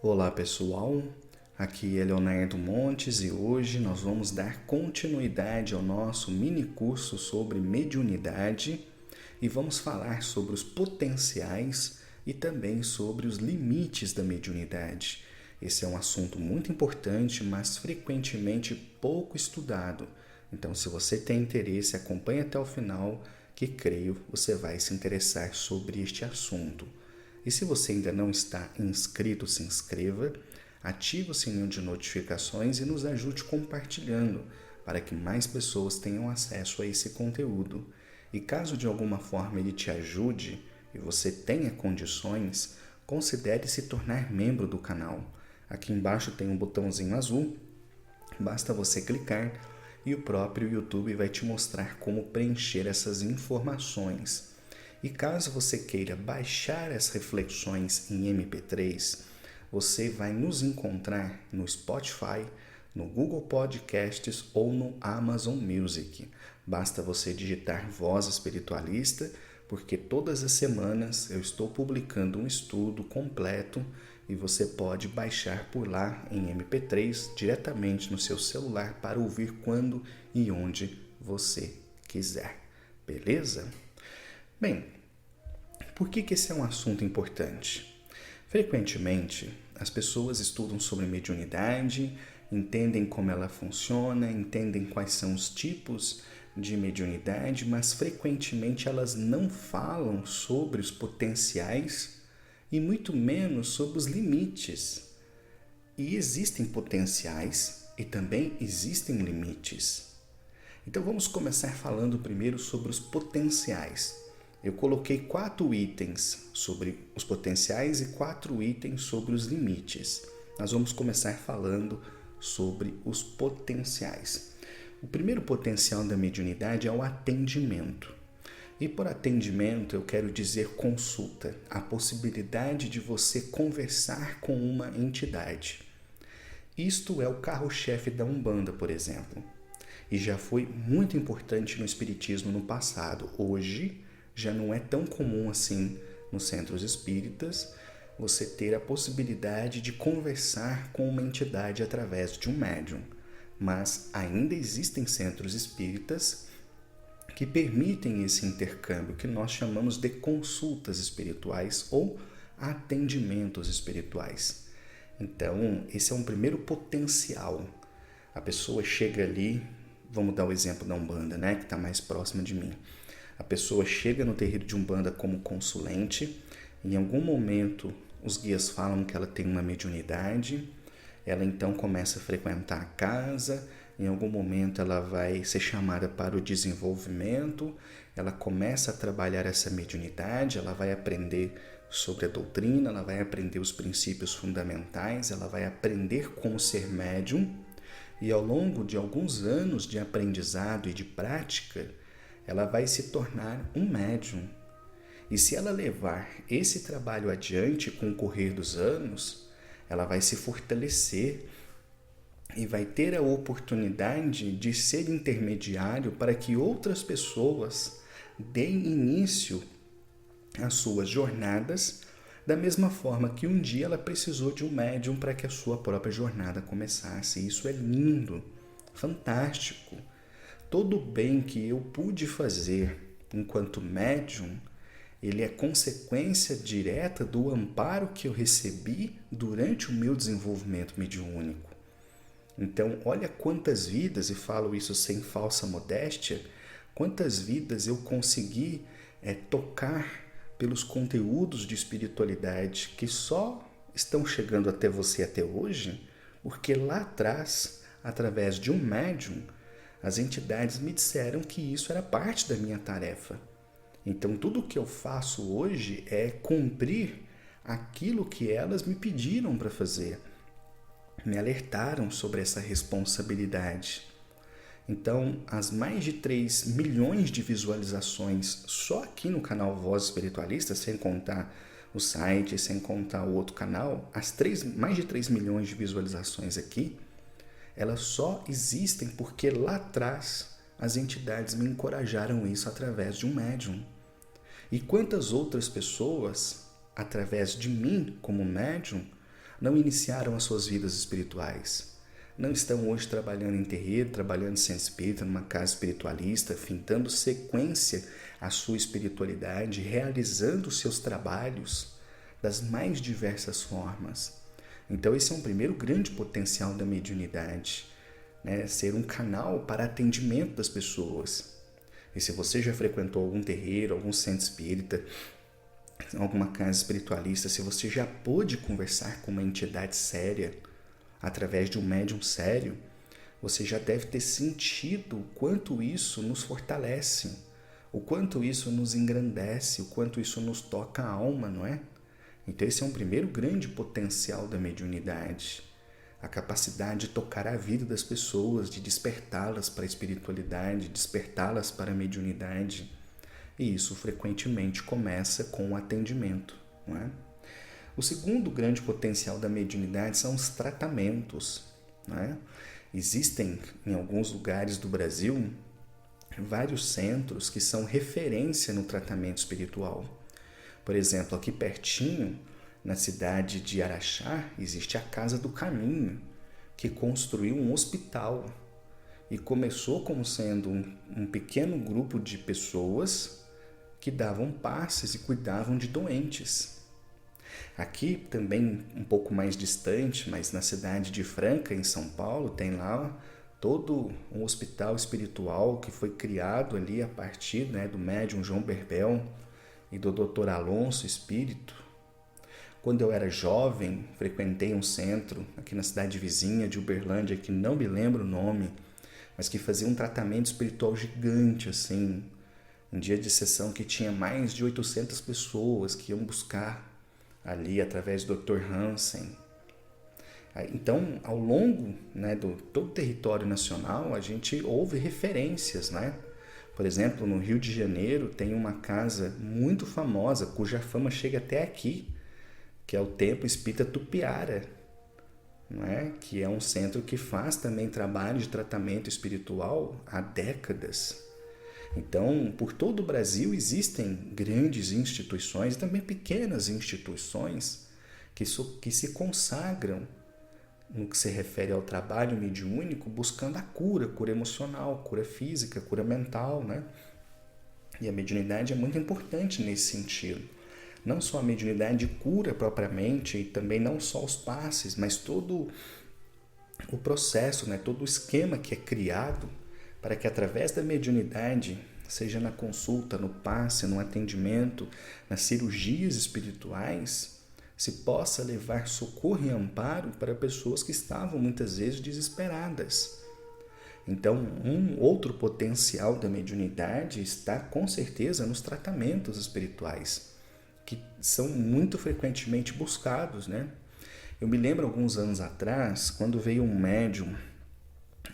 Olá pessoal, aqui é Leonardo Montes e hoje nós vamos dar continuidade ao nosso mini curso sobre mediunidade e vamos falar sobre os potenciais e também sobre os limites da mediunidade. Esse é um assunto muito importante, mas frequentemente pouco estudado. Então, se você tem interesse, acompanhe até o final, que creio você vai se interessar sobre este assunto. E se você ainda não está inscrito, se inscreva, ative o sininho de notificações e nos ajude compartilhando para que mais pessoas tenham acesso a esse conteúdo. E caso de alguma forma ele te ajude e você tenha condições, considere se tornar membro do canal. Aqui embaixo tem um botãozinho azul, basta você clicar e o próprio YouTube vai te mostrar como preencher essas informações. E caso você queira baixar as reflexões em MP3, você vai nos encontrar no Spotify, no Google Podcasts ou no Amazon Music. Basta você digitar Voz Espiritualista, porque todas as semanas eu estou publicando um estudo completo e você pode baixar por lá em MP3 diretamente no seu celular para ouvir quando e onde você quiser. Beleza? Bem, por que esse é um assunto importante? Frequentemente, as pessoas estudam sobre mediunidade, entendem como ela funciona, entendem quais são os tipos de mediunidade, mas frequentemente elas não falam sobre os potenciais e muito menos sobre os limites. E existem potenciais e também existem limites. Então vamos começar falando primeiro sobre os potenciais. Eu coloquei 4 itens sobre os potenciais e 4 itens sobre os limites. Nós vamos começar falando sobre os potenciais. O primeiro potencial da mediunidade é o atendimento. E por atendimento eu quero dizer consulta, a possibilidade de você conversar com uma entidade. Isto é o carro-chefe da Umbanda, por exemplo. E já foi muito importante no espiritismo no passado. Hoje já não é tão comum assim nos centros espíritas você ter a possibilidade de conversar com uma entidade através de um médium. Mas ainda existem centros espíritas que permitem esse intercâmbio, que nós chamamos de consultas espirituais ou atendimentos espirituais. Então, esse é um primeiro potencial. A pessoa chega ali, vamos dar o exemplo da Umbanda, né, que está mais próxima de mim. A pessoa chega no terreiro de Umbanda como consulente, em algum momento os guias falam que ela tem uma mediunidade, ela então começa a frequentar a casa, em algum momento ela vai ser chamada para o desenvolvimento, ela começa a trabalhar essa mediunidade, ela vai aprender sobre a doutrina, ela vai aprender os princípios fundamentais, ela vai aprender como ser médium, e ao longo de alguns anos de aprendizado e de prática, ela vai se tornar um médium. E se ela levar esse trabalho adiante com o correr dos anos, ela vai se fortalecer e vai ter a oportunidade de ser intermediário para que outras pessoas deem início às suas jornadas, da mesma forma que um dia ela precisou de um médium para que a sua própria jornada começasse. Isso é lindo, fantástico. Todo o bem que eu pude fazer enquanto médium, ele é consequência direta do amparo que eu recebi durante o meu desenvolvimento mediúnico. Então, olha quantas vidas, e falo isso sem falsa modéstia, quantas vidas eu consegui tocar pelos conteúdos de espiritualidade que só estão chegando até você até hoje, porque lá atrás, através de um médium, as entidades me disseram que isso era parte da minha tarefa. Então, tudo o que eu faço hoje é cumprir aquilo que elas me pediram para fazer. Me alertaram sobre essa responsabilidade. Então, as mais de 3 milhões de visualizações só aqui no canal Voz Espiritualista, sem contar o site, sem contar o outro canal, mais de 3 milhões de visualizações aqui, elas só existem porque lá atrás as entidades me encorajaram isso através de um médium. E quantas outras pessoas, através de mim como médium, não iniciaram as suas vidas espirituais. Não estão hoje trabalhando em terreiro, trabalhando em centro espírita, numa casa espiritualista, findando sequência à sua espiritualidade, realizando os seus trabalhos das mais diversas formas. Então esse é um primeiro grande potencial da mediunidade, né? Ser um canal para atendimento das pessoas. E se você já frequentou algum terreiro, algum centro espírita, alguma casa espiritualista, se você já pôde conversar com uma entidade séria, através de um médium sério, você já deve ter sentido o quanto isso nos fortalece, o quanto isso nos engrandece, o quanto isso nos toca a alma, não é? Então esse é um primeiro grande potencial da mediunidade. A capacidade de tocar a vida das pessoas, de despertá-las para a espiritualidade, despertá-las para a mediunidade. E isso frequentemente começa com o atendimento, não é? O segundo grande potencial da mediunidade são os tratamentos, né? Existem em alguns lugares do Brasil vários centros que são referência no tratamento espiritual. Por exemplo, aqui pertinho, na cidade de Araxá, existe a Casa do Caminho, que construiu um hospital e começou como sendo um pequeno grupo de pessoas que davam passes e cuidavam de doentes. Aqui também um pouco mais distante, mas na cidade de Franca, em São Paulo, tem lá todo um hospital espiritual que foi criado ali a partir, né, do médium João Berbel e do Dr. Alonso Espírito. Quando eu era jovem, frequentei um centro aqui na cidade vizinha de Uberlândia, que não me lembro o nome, mas que fazia um tratamento espiritual gigante, assim, um dia de sessão que tinha mais de 800 pessoas que iam buscar ali através do Dr. Hansen. Então, ao longo, né, do todo o território nacional, a gente ouve referências, né? Por exemplo, no Rio de Janeiro tem uma casa muito famosa, cuja fama chega até aqui, que é o Templo Espírita Tupiara, não é? Que é um centro que faz também trabalho de tratamento espiritual há décadas. Então, por todo o Brasil existem grandes instituições e também pequenas instituições que se consagram no que se refere ao trabalho mediúnico, buscando a cura emocional, cura física, cura mental, né? E a mediunidade é muito importante nesse sentido. Não só a mediunidade de cura propriamente, e também não só os passes, mas todo o processo, né? Todo o esquema que é criado para que através da mediunidade, seja na consulta, no passe, no atendimento, nas cirurgias espirituais, se possa levar socorro e amparo para pessoas que estavam muitas vezes desesperadas. Então, um outro potencial da mediunidade está com certeza nos tratamentos espirituais, que são muito frequentemente buscados, né? Eu me lembro alguns anos atrás, quando veio um médium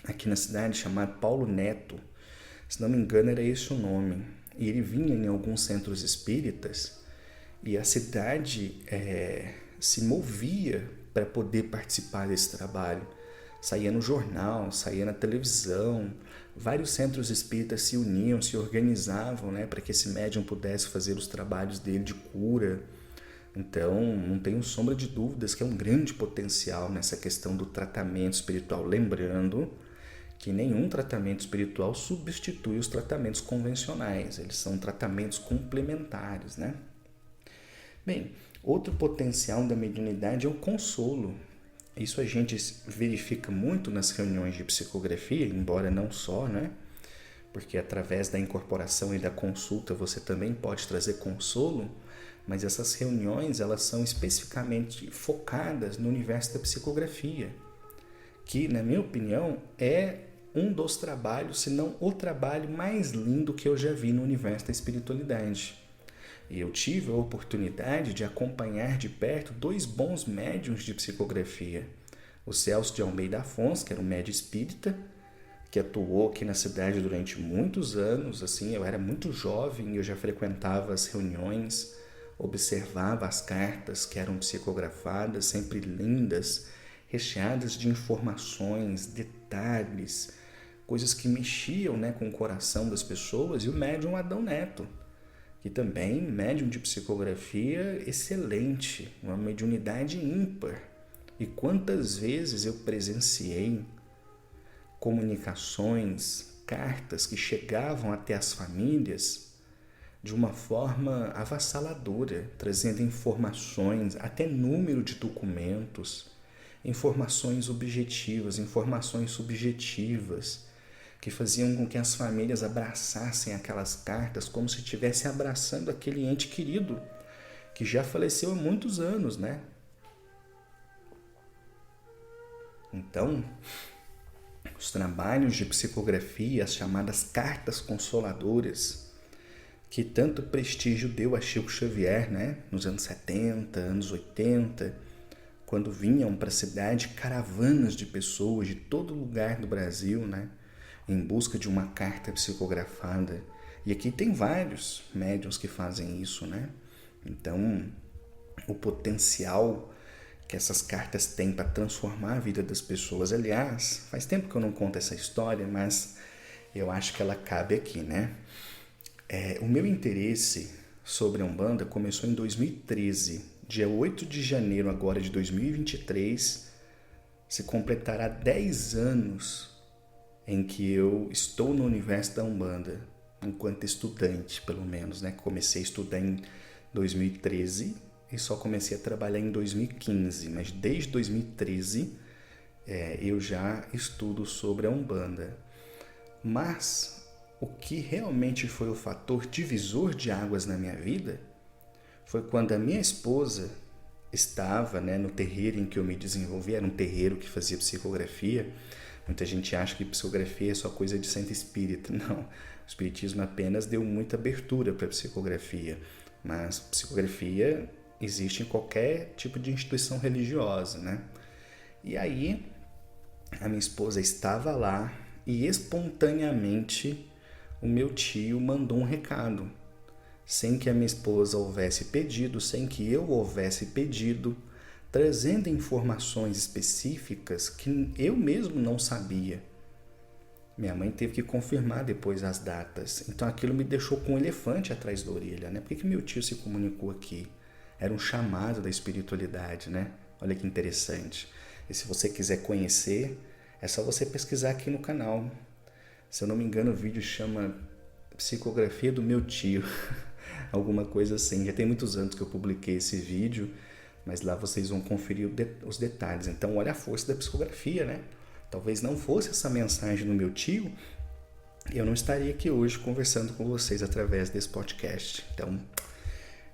aqui na cidade chamado Paulo Neto, se não me engano era esse o nome, e ele vinha em alguns centros espíritas e a cidade se movia para poder participar desse trabalho. Saía no jornal, saía na televisão, vários centros espíritas se uniam, se organizavam, né, para que esse médium pudesse fazer os trabalhos dele de cura. Então, não tenho sombra de dúvidas que é um grande potencial nessa questão do tratamento espiritual. Lembrando que nenhum tratamento espiritual substitui os tratamentos convencionais, eles são tratamentos complementares, né? Bem, outro potencial da mediunidade é o consolo. Isso a gente verifica muito nas reuniões de psicografia, embora não só, né? Porque através da incorporação e da consulta você também pode trazer consolo, mas essas reuniões elas são especificamente focadas no universo da psicografia, que, na minha opinião, é um dos trabalhos, se não o trabalho mais lindo que eu já vi no universo da espiritualidade. E eu tive a oportunidade de acompanhar de perto dois bons médiuns de psicografia. O Celso de Almeida Afonso, que era um médium espírita, que atuou aqui na cidade durante muitos anos. Assim, eu era muito jovem e eu já frequentava as reuniões, observava as cartas que eram psicografadas, sempre lindas, recheadas de informações, detalhes, coisas que mexiam, né, com o coração das pessoas. E o médium Adão Neto, que também médium de psicografia excelente, uma mediunidade ímpar, E quantas vezes eu presenciei comunicações, cartas que chegavam até as famílias de uma forma avassaladora, trazendo informações, até número de documentos, informações objetivas, informações subjetivas, que faziam com que as famílias abraçassem aquelas cartas como se estivesse abraçando aquele ente querido, que já faleceu há muitos anos, né? Então, os trabalhos de psicografia, as chamadas cartas consoladoras, que tanto prestígio deu a Chico Xavier, né? Nos anos 70, anos 80, quando vinham para a cidade caravanas de pessoas de todo lugar do Brasil, né? Em busca de uma carta psicografada. E aqui tem vários médiuns que fazem isso, né? Então, o potencial que essas cartas têm para transformar a vida das pessoas. Aliás, faz tempo que eu não conto essa história, mas eu acho que ela cabe aqui, né? O meu interesse sobre a Umbanda começou em 2013. Dia 8 de janeiro agora de 2023, se completará 10 anos em que eu estou no universo da Umbanda, enquanto estudante, pelo menos, né? Comecei a estudar em 2013 e só comecei a trabalhar em 2015, mas desde 2013 eu já estudo sobre a Umbanda. Mas o que realmente foi o fator divisor de águas na minha vida foi quando a minha esposa estava, né, no terreiro em que eu me desenvolvi. Era um terreiro que fazia psicografia. Muita gente acha que psicografia é só coisa de centro espírita. Não, o espiritismo apenas deu muita abertura para a psicografia, mas psicografia existe em qualquer tipo de instituição religiosa, né? E aí, a minha esposa estava lá e espontaneamente o meu tio mandou um recado, sem que a minha esposa houvesse pedido, sem que eu houvesse pedido, trazendo informações específicas que eu mesmo não sabia. Minha mãe teve que confirmar depois as datas. Então aquilo me deixou com um elefante atrás da orelha, né? Por que meu tio se comunicou aqui? Era um chamado da espiritualidade, né? Olha que interessante. E se você quiser conhecer, é só você pesquisar aqui no canal. Se eu não me engano, o vídeo chama Psicografia do Meu Tio. Alguma coisa assim. Já tem muitos anos que eu publiquei esse vídeo, mas lá vocês vão conferir os detalhes. Então, olha a força da psicografia, né? Talvez não fosse essa mensagem do meu tio, eu não estaria aqui hoje conversando com vocês através desse podcast. Então,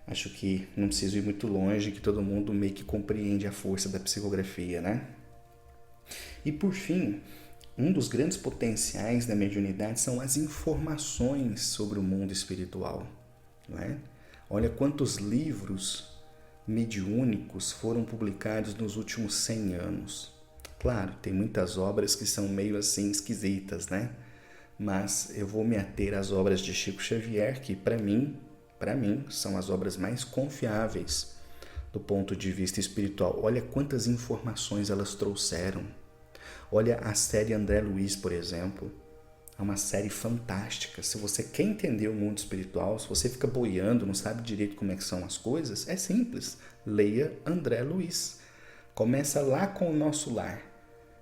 acho que não preciso ir muito longe, que todo mundo meio que compreende a força da psicografia, né? E por fim, um dos grandes potenciais da mediunidade são as informações sobre o mundo espiritual, não é? Olha quantos livros mediúnicos foram publicados nos últimos 100 anos. Claro, tem muitas obras que são meio assim esquisitas, né? Mas eu vou me ater às obras de Chico Xavier, que para mim, são as obras mais confiáveis do ponto de vista espiritual. Olha quantas informações elas trouxeram. Olha a série André Luiz, por exemplo. É uma série fantástica. Se você quer entender o mundo espiritual, se você fica boiando, não sabe direito como é que são as coisas, é simples. Leia André Luiz. Começa lá com o Nosso Lar.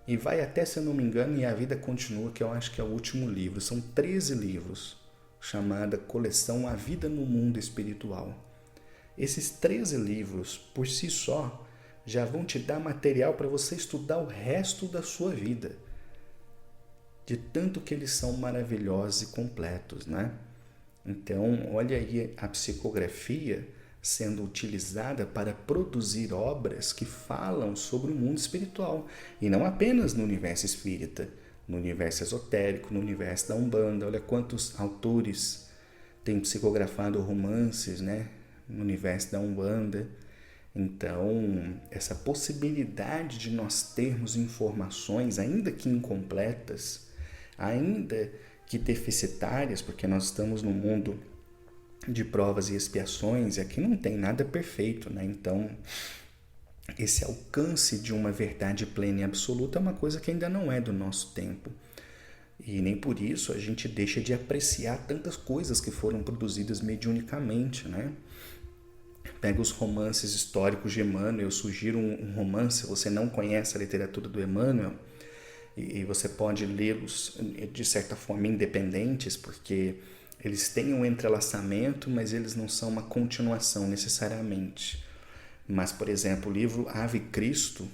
E vai até, se eu não me engano, E a Vida Continua, que eu acho que é o último livro. São 13 livros, chamada coleção A Vida no Mundo Espiritual. Esses 13 livros, por si só, já vão te dar material para você estudar o resto da sua vida. De tanto que eles são maravilhosos e completos, né? Então, olha aí a psicografia sendo utilizada para produzir obras que falam sobre o mundo espiritual. E não apenas no universo espírita, no universo esotérico, no universo da Umbanda. Olha quantos autores têm psicografado romances, né? No universo da Umbanda. Então, essa possibilidade de nós termos informações, ainda que incompletas, ainda que deficitárias, porque nós estamos no mundo de provas e expiações, e aqui não tem nada perfeito, né? Então, esse alcance de uma verdade plena e absoluta é uma coisa que ainda não é do nosso tempo. E nem por isso a gente deixa de apreciar tantas coisas que foram produzidas mediunicamente, né? Pega os romances históricos de Emmanuel, eu sugiro um romance, se você não conhece a literatura do Emmanuel, e você pode lê-los de certa forma independentes, porque eles têm um entrelaçamento, mas eles não são uma continuação necessariamente. Mas, por exemplo, o livro Ave Cristo,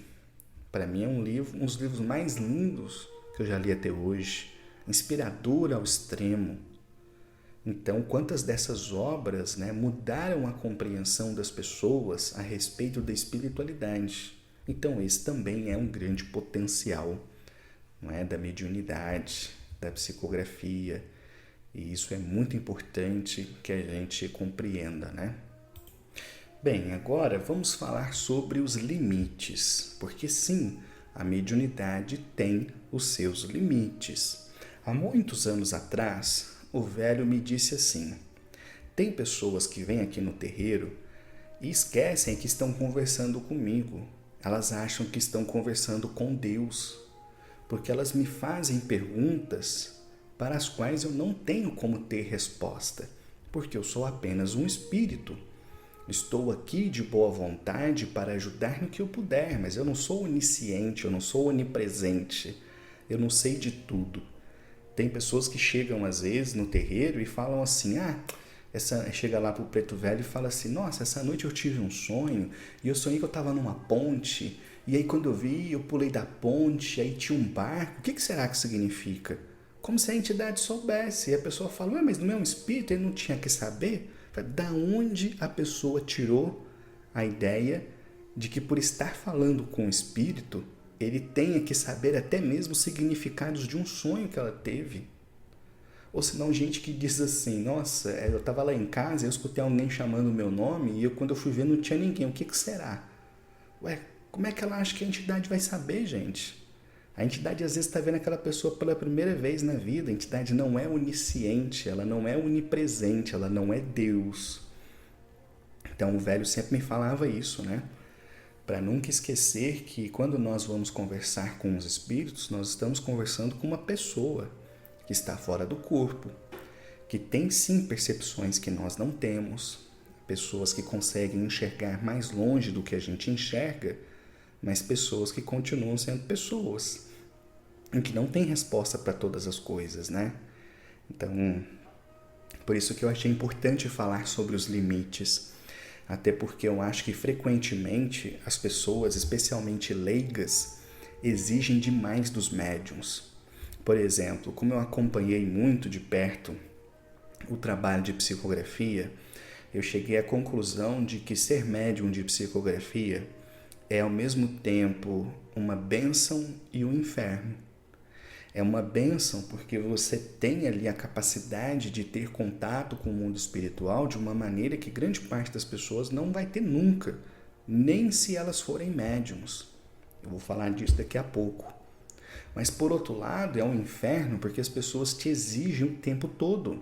para mim é um dos livros mais lindos que eu já li até hoje, inspirador ao extremo. Então, quantas dessas obras, né, mudaram a compreensão das pessoas a respeito da espiritualidade? Então, esse também é um grande potencial, não é, da mediunidade, da psicografia, e isso é muito importante que a gente compreenda, né? Bem, agora vamos falar sobre os limites, porque sim, a mediunidade tem os seus limites. Há muitos anos atrás, o velho me disse assim: tem pessoas que vêm aqui no terreiro e esquecem que estão conversando comigo. Elas acham que estão conversando com Deus, porque elas me fazem perguntas para as quais eu não tenho como ter resposta, porque eu sou apenas um espírito. Estou aqui de boa vontade para ajudar no que eu puder, mas eu não sou onisciente, eu não sou onipresente, eu não sei de tudo. Tem pessoas que chegam às vezes no terreiro e falam assim: chega lá pro preto velho e fala assim: nossa, essa noite eu tive um sonho e eu sonhei que eu estava numa ponte, e aí quando eu vi, eu pulei da ponte, aí tinha um barco. O que será que significa? Como se a entidade soubesse. E a pessoa fala: mas não é um espírito, ele não tinha que saber? Da onde a pessoa tirou a ideia de que por estar falando com o espírito, ele tenha que saber até mesmo os significados de um sonho que ela teve? Ou senão gente que diz assim: nossa, eu estava lá em casa, eu escutei alguém chamando o meu nome e quando eu fui ver não tinha ninguém, o que será? Ué, como é que ela acha que a entidade vai saber, gente? A entidade às vezes está vendo aquela pessoa pela primeira vez na vida. A entidade não é onisciente, ela não é onipresente, ela não é Deus. Então o velho sempre me falava isso, né? Para nunca esquecer que quando nós vamos conversar com os espíritos, nós estamos conversando com uma pessoa que está fora do corpo, que tem sim percepções que nós não temos, pessoas que conseguem enxergar mais longe do que a gente enxerga, mas pessoas que continuam sendo pessoas, e que não tem resposta para todas as coisas, né? Então, por isso que eu achei importante falar sobre os limites, até porque eu acho que frequentemente as pessoas, especialmente leigas, exigem demais dos médiuns. Por exemplo, como eu acompanhei muito de perto o trabalho de psicografia, eu cheguei à conclusão de que ser médium de psicografia é ao mesmo tempo uma bênção e um inferno. É uma bênção porque você tem ali a capacidade de ter contato com o mundo espiritual de uma maneira que grande parte das pessoas não vai ter nunca, nem se elas forem médiums. Eu vou falar disso daqui a pouco. Mas por outro lado é um inferno porque as pessoas te exigem o tempo todo.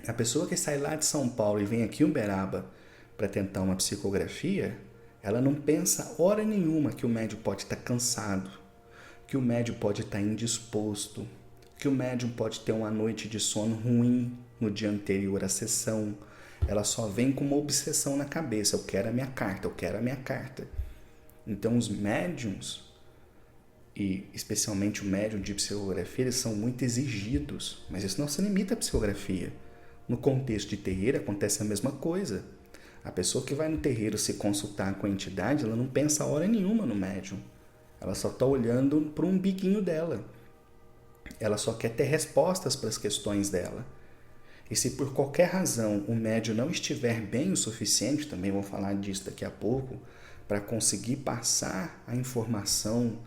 A pessoa que sai lá de São Paulo e vem aqui em Uberaba para tentar uma psicografia, ela não pensa hora nenhuma que o médium pode estar cansado, que o médium pode estar indisposto, que o médium pode ter uma noite de sono ruim no dia anterior à sessão. Ela só vem com uma obsessão na cabeça: eu quero a minha carta, eu quero a minha carta. Então os médiums, e especialmente o médium de psicografia, eles são muito exigidos, mas isso não se limita à psicografia. No contexto de terreiro acontece a mesma coisa. A pessoa que vai no terreiro se consultar com a entidade, ela não pensa hora nenhuma no médium. Ela só está olhando para o umbiguinho dela. Ela só quer ter respostas para as questões dela. E se por qualquer razão o médium não estiver bem o suficiente, também vou falar disso daqui a pouco, para conseguir passar a informação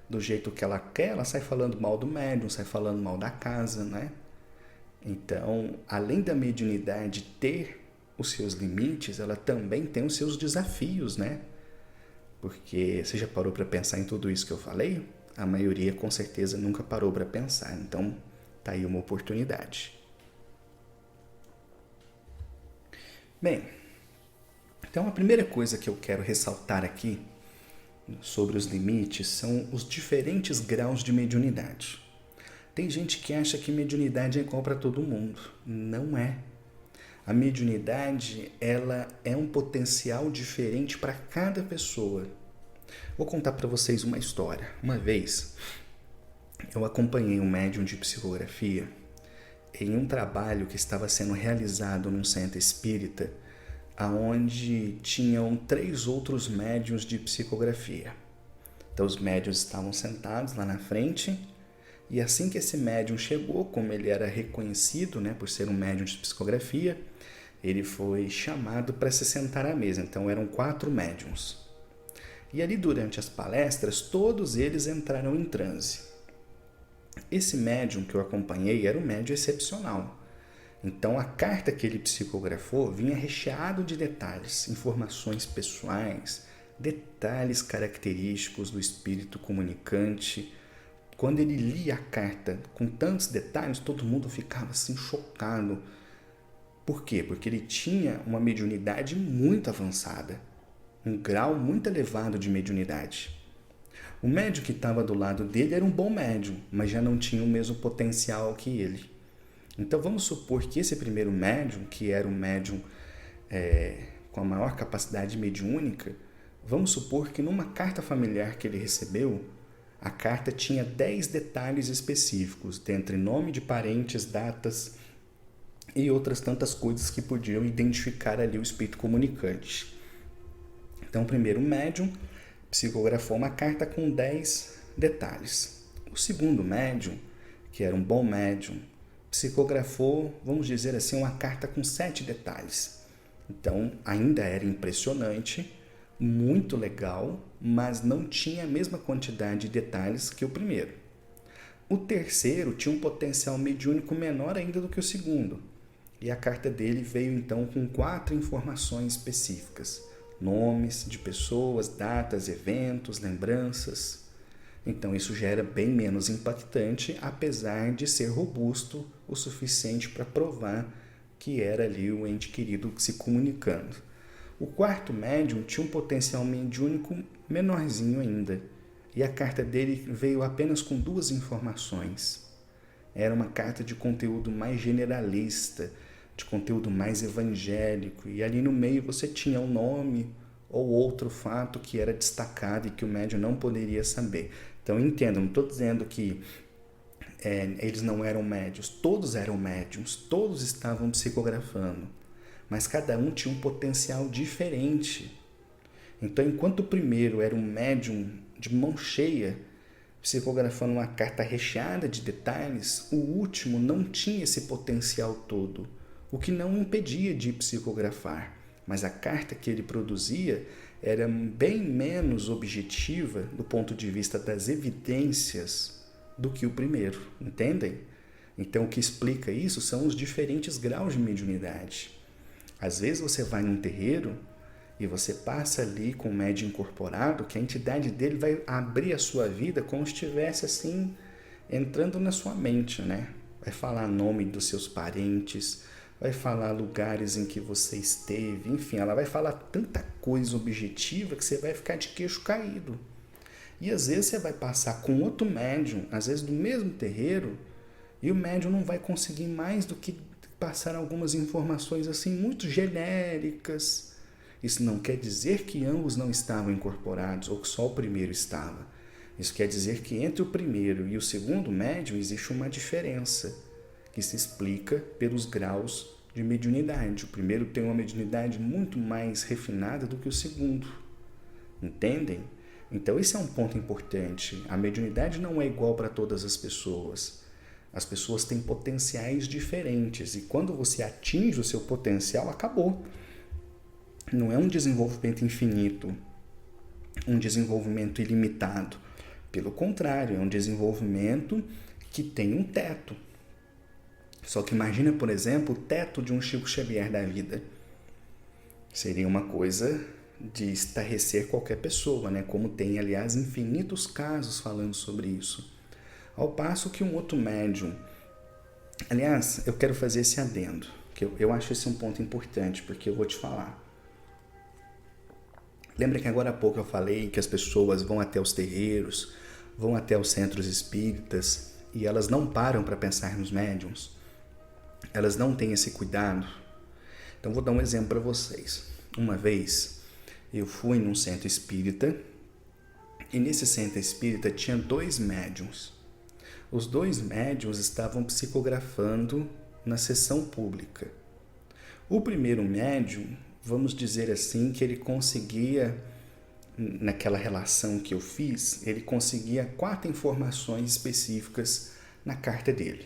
do jeito que ela quer, ela sai falando mal do médium, sai falando mal da casa, né? Então, além da mediunidade ter os seus limites, ela também tem os seus desafios, né? Porque você já parou para pensar em tudo isso que eu falei? A maioria com certeza nunca parou para pensar, então tá aí uma oportunidade. Bem, então a primeira coisa que eu quero ressaltar aqui sobre os limites são os diferentes graus de mediunidade. Tem gente que acha que mediunidade é igual para todo mundo. Não é. A mediunidade, ela é um potencial diferente para cada pessoa. Vou contar para vocês uma história. Uma vez, eu acompanhei um médium de psicografia em um trabalho que estava sendo realizado num centro espírita, onde tinham 3 outros médiuns de psicografia. Então os médiuns estavam sentados lá na frente, e assim que esse médium chegou, como ele era reconhecido, por ser um médium de psicografia, ele foi chamado para se sentar à mesa. Então eram 4 médiuns. E ali durante as palestras, todos eles entraram em transe. Esse médium que eu acompanhei era um médium excepcional. Então a carta que ele psicografou vinha recheado de detalhes, informações pessoais, detalhes característicos do espírito comunicante. Quando ele lia a carta com tantos detalhes, todo mundo ficava assim chocado. Por quê? Porque ele tinha uma mediunidade muito avançada, um grau muito elevado de mediunidade. O médium que estava do lado dele era um bom médium, mas já não tinha o mesmo potencial que ele. Então vamos supor que esse primeiro médium, que era um médium com a maior capacidade mediúnica, vamos supor que numa carta familiar que ele recebeu, a carta tinha 10 detalhes específicos, dentre nome de parentes, datas e outras tantas coisas que podiam identificar ali o espírito comunicante. Então o primeiro médium psicografou uma carta com 10 detalhes. O segundo médium, que era um bom médium, psicografou, vamos dizer assim, uma carta com 7 detalhes. Então, ainda era impressionante, muito legal, mas não tinha a mesma quantidade de detalhes que o primeiro. O terceiro tinha um potencial mediúnico menor ainda do que o segundo. E a carta dele veio então com 4 informações específicas. Nomes de pessoas, datas, eventos, lembranças. Então isso já era bem menos impactante, apesar de ser robusto o suficiente para provar que era ali o ente querido se comunicando. O quarto médium tinha um potencial mediúnico menorzinho ainda, e a carta dele veio apenas com 2 informações. Era uma carta de conteúdo mais generalista, de conteúdo mais evangélico, e ali no meio você tinha um nome ou outro fato que era destacado e que o médium não poderia saber. Então entendam, não estou dizendo que eles não eram médiuns, todos eram médiuns, todos estavam psicografando, mas cada um tinha um potencial diferente. Então enquanto o primeiro era um médium de mão cheia, psicografando uma carta recheada de detalhes, o último não tinha esse potencial todo, o que não impedia de psicografar, mas a carta que ele produzia era bem menos objetiva do ponto de vista das evidências do que o primeiro, entendem? Então o que explica isso são os diferentes graus de mediunidade. Às vezes você vai num terreiro e você passa ali com o médium incorporado, que a entidade dele vai abrir a sua vida como se estivesse assim, entrando na sua mente, Vai falar nome dos seus parentes, vai falar lugares em que você esteve, enfim, ela vai falar tanta coisa objetiva que você vai ficar de queixo caído. E às vezes você vai passar com outro médium, às vezes do mesmo terreiro, e o médium não vai conseguir mais do que passar algumas informações assim muito genéricas. Isso não quer dizer que ambos não estavam incorporados ou que só o primeiro estava. Isso quer dizer que entre o primeiro e o segundo médium existe uma diferença que se explica pelos graus de mediunidade. O primeiro tem uma mediunidade muito mais refinada do que o segundo. Entendem? Então esse é um ponto importante. A mediunidade não é igual para todas as pessoas. As pessoas têm potenciais diferentes e quando você atinge o seu potencial, acabou. Não é um desenvolvimento infinito, um desenvolvimento ilimitado. Pelo contrário, é um desenvolvimento que tem um teto. Só que imagina, por exemplo, o teto de um Chico Xavier da vida. Seria uma coisa de estarrecer qualquer pessoa, Como tem, aliás, infinitos casos falando sobre isso. Ao passo que um outro médium... Aliás, eu quero fazer esse adendo, que eu acho esse um ponto importante, porque eu vou te falar. Lembra que agora há pouco eu falei que as pessoas vão até os terreiros, vão até os centros espíritas, e elas não param para pensar nos médiuns? Elas não têm esse cuidado? Então, vou dar um exemplo para vocês. Uma vez, eu fui num centro espírita e nesse centro espírita tinha 2 médiuns. Os 2 médiuns estavam psicografando na sessão pública. O primeiro médium, vamos dizer assim, que ele conseguia, naquela relação que eu fiz, ele conseguia 4 informações específicas na carta dele.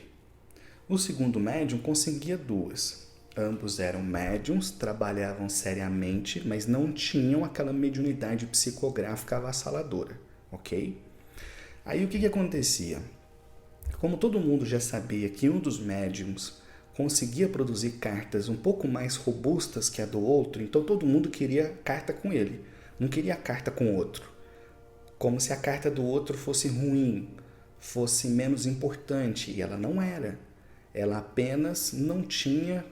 O segundo médium conseguia 2. Ambos eram médiums, trabalhavam seriamente, mas não tinham aquela mediunidade psicográfica avassaladora, ok? Aí o que acontecia? Como todo mundo já sabia que um dos médiums conseguia produzir cartas um pouco mais robustas que a do outro, então todo mundo queria carta com ele, não queria carta com o outro. Como se a carta do outro fosse ruim, fosse menos importante, e ela não era. Ela apenas não tinha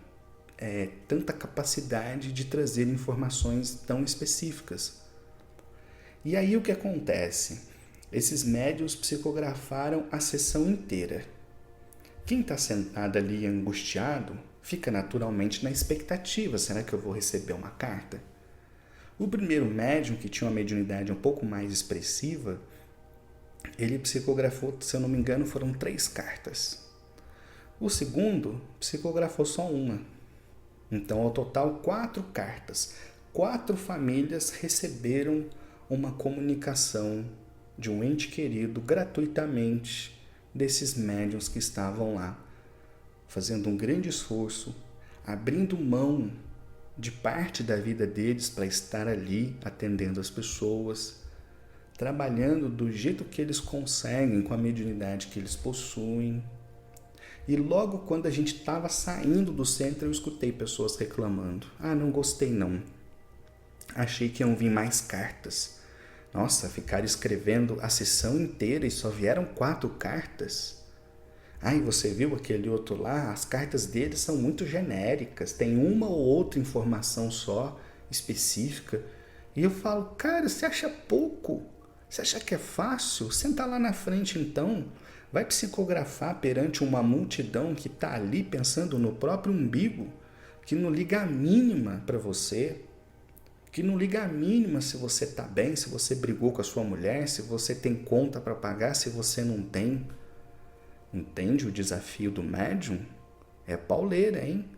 tanta capacidade de trazer informações tão específicas. E aí o que acontece? Esses médiuns psicografaram a sessão inteira. Quem está sentado ali angustiado fica naturalmente na expectativa: será que eu vou receber uma carta? O primeiro médium, que tinha uma mediunidade um pouco mais expressiva, ele psicografou, se eu não me engano, foram 3 cartas. O segundo psicografou só uma. Então, ao total, 4 cartas. 4 famílias receberam uma comunicação de um ente querido gratuitamente desses médiuns que estavam lá, fazendo um grande esforço, abrindo mão de parte da vida deles para estar ali atendendo as pessoas, trabalhando do jeito que eles conseguem, com a mediunidade que eles possuem. E logo quando a gente estava saindo do centro, eu escutei pessoas reclamando: não gostei não, achei que iam vir mais cartas. Nossa, ficaram escrevendo a sessão inteira e só vieram 4 cartas. E você viu aquele outro lá? As cartas dele são muito genéricas, tem uma ou outra informação só, específica. E eu falo: cara, você acha pouco? Você acha que é fácil? Senta lá na frente então. Vai psicografar perante uma multidão que está ali pensando no próprio umbigo, que não liga a mínima para você, que não liga a mínima se você está bem, se você brigou com a sua mulher, se você tem conta para pagar, se você não tem. Entende o desafio do médium? É pauleira, hein?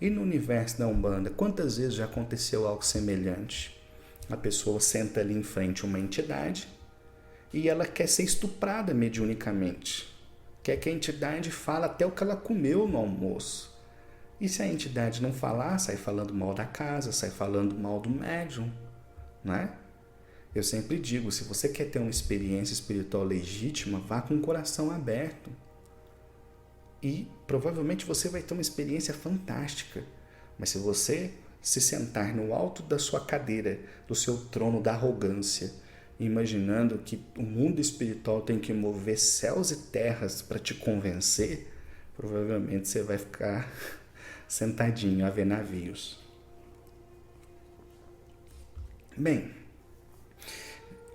E no universo da Umbanda, quantas vezes já aconteceu algo semelhante? A pessoa senta ali em frente a uma entidade e ela quer ser estuprada mediunicamente. Quer que a entidade fale até o que ela comeu no almoço. E se a entidade não falar, sai falando mal da casa, sai falando mal do médium, né? Eu sempre digo, se você quer ter uma experiência espiritual legítima, vá com o coração aberto. E provavelmente você vai ter uma experiência fantástica. Mas se você se sentar no alto da sua cadeira, do seu trono da arrogância, imaginando que o mundo espiritual tem que mover céus e terras para te convencer, provavelmente você vai ficar sentadinho a ver navios. Bem,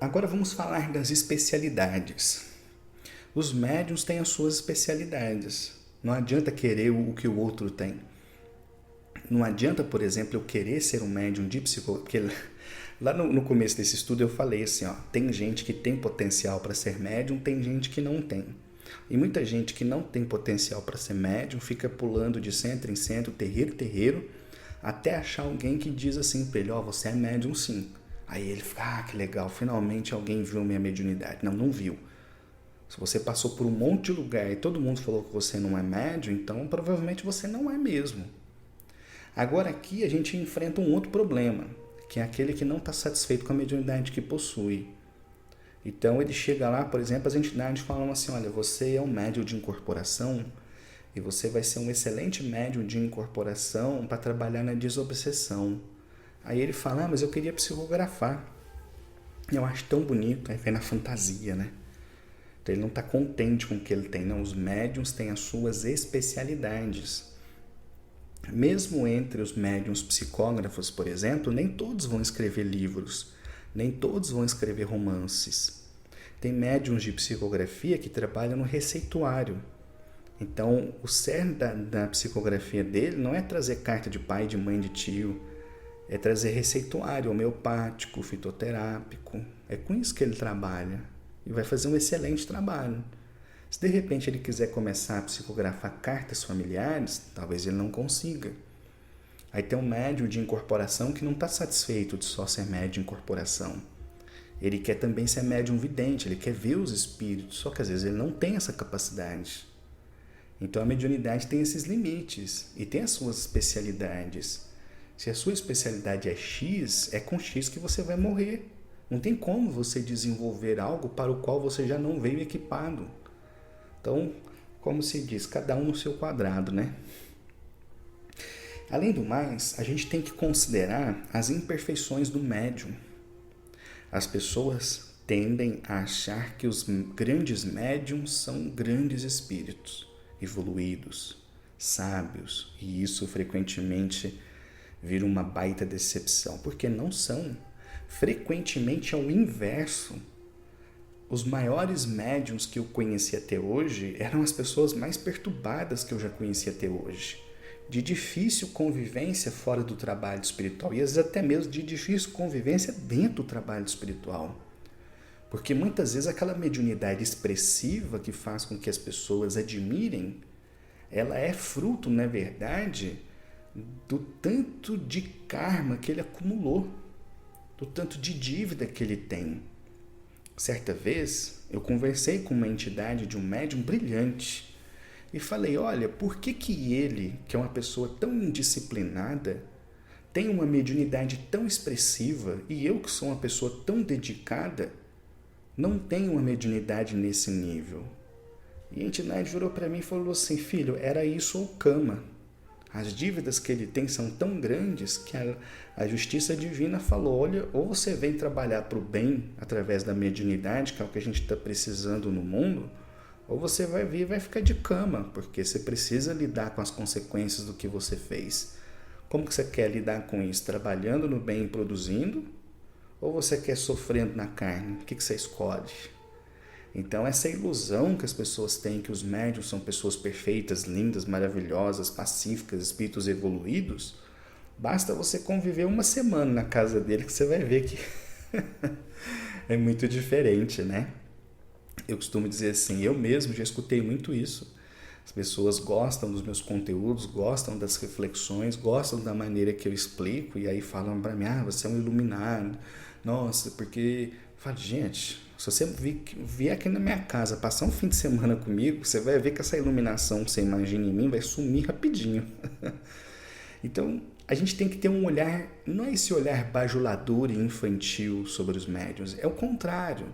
agora vamos falar das especialidades. Os médiuns têm as suas especialidades. Não adianta querer o que o outro tem. Não adianta, por exemplo, eu querer ser um médium de psicologia. Porque lá no começo desse estudo eu falei assim, tem gente que tem potencial para ser médium, tem gente que não tem. E muita gente que não tem potencial para ser médium fica pulando de centro em centro, terreiro em terreiro, até achar alguém que diz assim para ele: você é médium sim. Aí ele fica: que legal, finalmente alguém viu minha mediunidade. Não viu. Se você passou por um monte de lugar e todo mundo falou que você não é médium, então provavelmente você não é mesmo. Agora aqui a gente enfrenta um outro problema, que é aquele que não está satisfeito com a mediunidade que possui. Então ele chega lá, por exemplo, as entidades falam assim: olha, você é um médium de incorporação e você vai ser um excelente médium de incorporação para trabalhar na desobsessão. Aí ele fala: mas eu queria psicografar. Eu acho tão bonito. Aí vem na fantasia, né? Então ele não está contente com o que ele tem. Não, os médiums têm as suas especialidades. Mesmo entre os médiums psicógrafos, por exemplo, nem todos vão escrever livros, nem todos vão escrever romances. Tem médiums de psicografia que trabalham no receituário. Então, o cerne da psicografia dele não é trazer carta de pai, de mãe, de tio, é trazer receituário homeopático, fitoterápico. É com isso que ele trabalha e vai fazer um excelente trabalho. Se de repente ele quiser começar a psicografar cartas familiares, talvez ele não consiga. Aí tem um médium de incorporação que não está satisfeito de só ser médium de incorporação. Ele quer também ser médium vidente, ele quer ver os espíritos, só que às vezes ele não tem essa capacidade. Então a mediunidade tem esses limites e tem as suas especialidades. Se a sua especialidade é X, é com X que você vai morrer. Não tem como você desenvolver algo para o qual você já não veio equipado. Então, como se diz, cada um no seu quadrado, né? Além do mais, a gente tem que considerar as imperfeições do médium. As pessoas tendem a achar que os grandes médiums são grandes espíritos, evoluídos, sábios, e isso frequentemente vira uma baita decepção, porque não são. Frequentemente é o inverso. Os maiores médiums que eu conheci até hoje eram as pessoas mais perturbadas que eu já conheci até hoje, de difícil convivência fora do trabalho espiritual e às vezes até mesmo de difícil convivência dentro do trabalho espiritual. Porque muitas vezes aquela mediunidade expressiva que faz com que as pessoas admirem, ela é fruto, na verdade, do tanto de karma que ele acumulou, do tanto de dívida que ele tem. Certa vez, eu conversei com uma entidade de um médium brilhante e falei, olha, por que ele, que é uma pessoa tão indisciplinada, tem uma mediunidade tão expressiva e eu, que sou uma pessoa tão dedicada, não tenho uma mediunidade nesse nível? E a entidade virou para mim e falou assim, filho, era isso ou cama. As dívidas que ele tem são tão grandes que a justiça divina falou, olha, ou você vem trabalhar para o bem através da mediunidade, que é o que a gente está precisando no mundo, ou você vai vir e vai ficar de cama, porque você precisa lidar com as consequências do que você fez. Como que você quer lidar com isso? Trabalhando no bem e produzindo? Ou você quer sofrendo na carne? O que você escolhe? Então essa ilusão que as pessoas têm que os médiuns são pessoas perfeitas, lindas, maravilhosas, pacíficas, espíritos evoluídos, basta você conviver uma semana na casa dele que você vai ver que é muito diferente, né? Eu costumo dizer assim, eu mesmo já escutei muito isso. As pessoas gostam dos meus conteúdos, gostam das reflexões, gostam da maneira que eu explico e aí falam para mim, você é um iluminado. Nossa, porque... Falo, gente, se você vier aqui na minha casa, passar um fim de semana comigo, você vai ver que essa iluminação que você imagina em mim vai sumir rapidinho. Então, a gente tem que ter um olhar, não é esse olhar bajulador e infantil sobre os médiuns, é o contrário.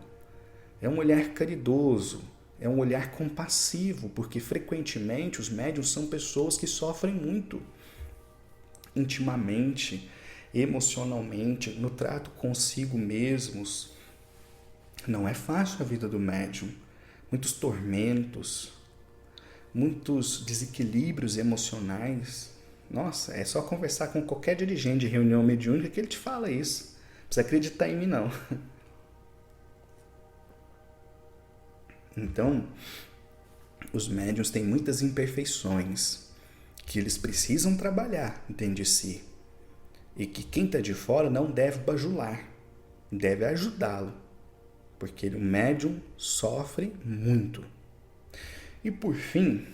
É um olhar caridoso, é um olhar compassivo, porque frequentemente os médiuns são pessoas que sofrem muito, intimamente, emocionalmente, no trato consigo mesmos. Não é fácil a vida do médium. Muitos tormentos, muitos desequilíbrios emocionais. Nossa, é só conversar com qualquer dirigente de reunião mediúnica que ele te fala isso. Não precisa acreditar em mim, não. Então, os médiuns têm muitas imperfeições que eles precisam trabalhar dentro de si. E que quem está de fora não deve bajular, deve ajudá-lo. Porque o médium sofre muito. E por fim,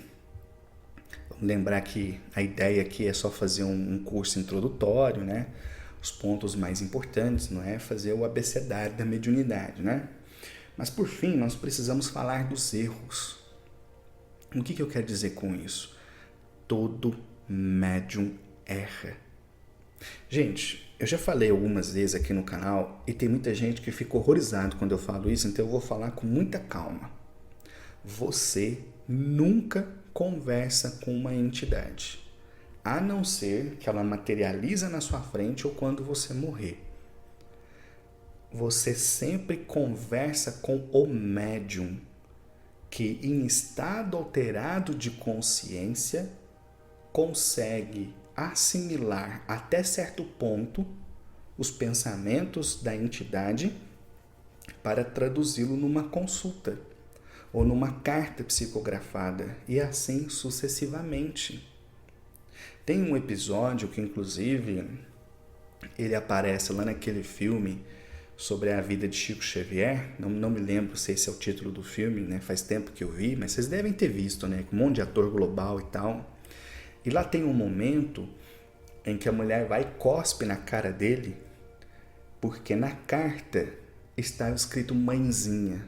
vamos lembrar que a ideia aqui é só fazer um curso introdutório, né? Os pontos mais importantes, não é fazer o abecedário da mediunidade, né? Mas por fim, nós precisamos falar dos erros. O que eu quero dizer com isso? Todo médium erra. Gente, eu já falei algumas vezes aqui no canal e tem muita gente que fica horrorizado quando eu falo isso, então eu vou falar com muita calma. Você nunca conversa com uma entidade, a não ser que ela materializa na sua frente ou quando você morrer. Você sempre conversa com o médium, que em estado alterado de consciência consegue assimilar até certo ponto os pensamentos da entidade para traduzi-lo numa consulta. ou numa carta psicografada, e assim sucessivamente. Tem um episódio que, inclusive, ele aparece lá naquele filme sobre a vida de Chico Xavier. Não me lembro se esse é o título do filme, né? Faz tempo que eu vi, mas vocês devem ter visto, né? Com um monte de ator global e tal. E lá tem um momento em que a mulher vai e cospe na cara dele, porque na carta estava escrito mãezinha.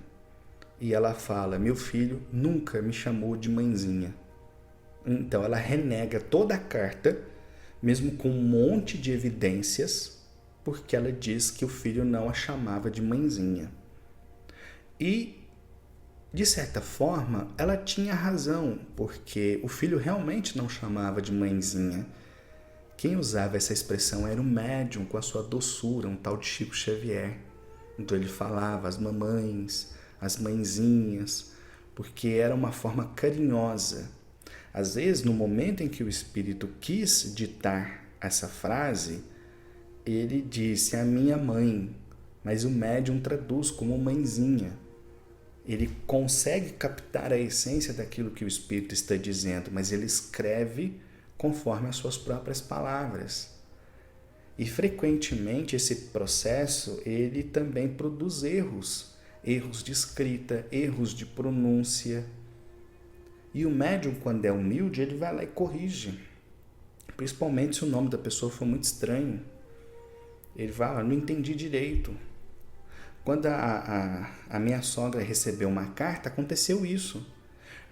E ela fala: meu filho nunca me chamou de mãezinha. Então ela renega toda a carta, mesmo com um monte de evidências, porque ela diz que o filho não a chamava de mãezinha. E, de certa forma, ela tinha razão, porque o filho realmente não chamava de mãezinha. Quem usava essa expressão era o médium com a sua doçura, um tal de Chico Xavier. Então ele falava as mamães, as mãezinhas, porque era uma forma carinhosa. Às vezes, no momento em que o espírito quis ditar essa frase, ele disse a minha mãe, mas o médium traduz como mãezinha. Ele consegue captar a essência daquilo que o espírito está dizendo, mas ele escreve conforme as suas próprias palavras. E frequentemente esse processo ele também produz erros de escrita, erros de pronúncia. E o médium, quando é humilde, ele vai lá e corrige, principalmente se o nome da pessoa for muito estranho. Ele vai: não entendi direito. Quando a minha sogra recebeu uma carta, aconteceu isso.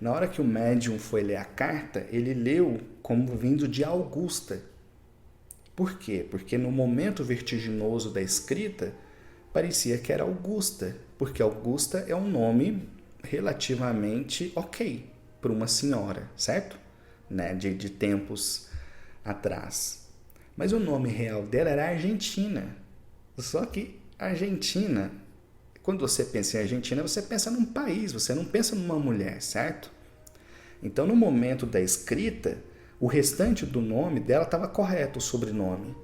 Na hora que o médium foi ler a carta, ele leu como vindo de Augusta. Por quê? Porque no momento vertiginoso da escrita, parecia que era Augusta, porque Augusta é um nome relativamente ok para uma senhora, certo? Né? De tempos atrás. Mas o nome real dela era Argentina. Só que Argentina, quando você pensa em Argentina, você pensa num país, você não pensa numa mulher, certo? Então, no momento da escrita, o restante do nome dela estava correto, o sobrenome.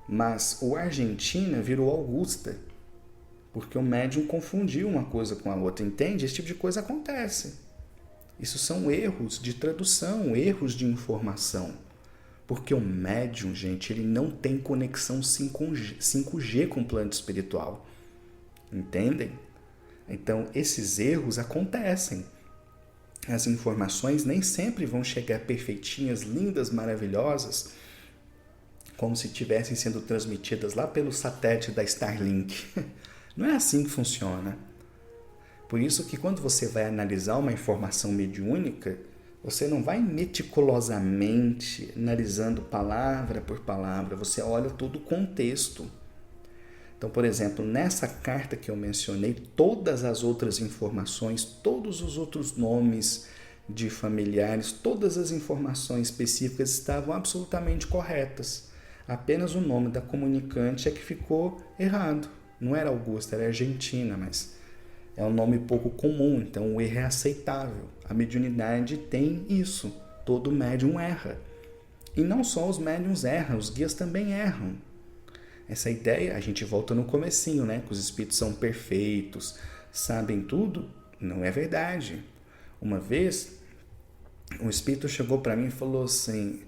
Mas o Argentina virou Augusta, porque o médium confundiu uma coisa com a outra, entende? Esse tipo de coisa acontece. Isso são erros de tradução, erros de informação. Porque o médium, gente, ele não tem conexão 5G com o plano espiritual. Entendem? Então, esses erros acontecem. As informações nem sempre vão chegar perfeitinhas, lindas, maravilhosas, como se estivessem sendo transmitidas lá pelo satélite da Starlink. Não é assim que funciona. Por isso que quando você vai analisar uma informação mediúnica, você não vai meticulosamente analisando palavra por palavra, você olha todo o contexto. Então, por exemplo, nessa carta que eu mencionei, todas as outras informações, todos os outros nomes de familiares, todas as informações específicas estavam absolutamente corretas. Apenas o nome da comunicante é que ficou errado. Não era Augusta, era Argentina, mas é um nome pouco comum, então o erro é aceitável. A mediunidade tem isso, todo médium erra. E não só os médiums erram, os guias também erram. Essa ideia, a gente volta no comecinho, né? Que os espíritos são perfeitos, sabem tudo, não é verdade. Uma vez, um espírito chegou para mim e falou assim: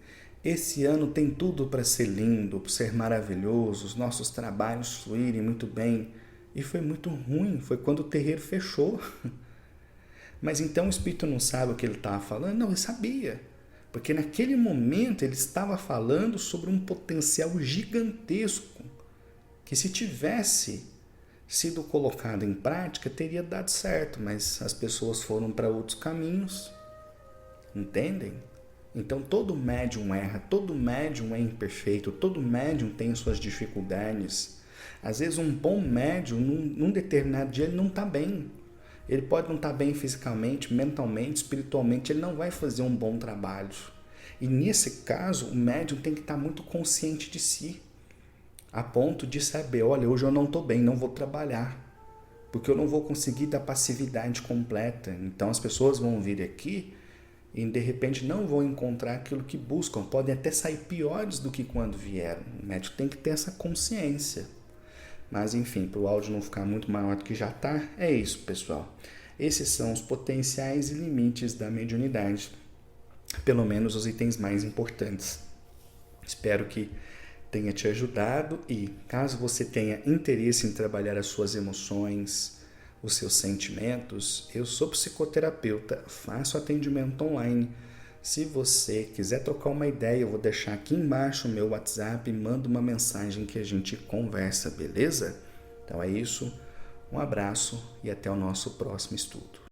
esse ano tem tudo para ser lindo, para ser maravilhoso, os nossos trabalhos fluírem muito bem. E foi muito ruim, foi quando o terreiro fechou. Mas então o espírito não sabe o que ele estava falando? Não, ele sabia. Porque naquele momento ele estava falando sobre um potencial gigantesco, que se tivesse sido colocado em prática, teria dado certo, mas as pessoas foram para outros caminhos. Entendem? Então todo médium erra, todo médium é imperfeito, todo médium tem suas dificuldades. Às vezes um bom médium, num determinado dia, ele não está bem. Ele pode não estar bem fisicamente, mentalmente, espiritualmente, ele não vai fazer um bom trabalho. E nesse caso, o médium tem que estar muito consciente de si, a ponto de saber: olha, hoje eu não estou bem, não vou trabalhar, porque eu não vou conseguir dar passividade completa. Então as pessoas vão vir aqui e de repente não vão encontrar aquilo que buscam, podem até sair piores do que quando vieram. O médium tem que ter essa consciência. Mas enfim, para o áudio não ficar muito maior do que já está, é isso, pessoal. Esses são os potenciais e limites da mediunidade, pelo menos os itens mais importantes. Espero que tenha te ajudado e, caso você tenha interesse em trabalhar as suas emoções, os seus sentimentos, eu sou psicoterapeuta, faço atendimento online. Se você quiser trocar uma ideia, eu vou deixar aqui embaixo o meu WhatsApp, manda uma mensagem que a gente conversa, beleza? Então é isso, um abraço e até o nosso próximo estudo.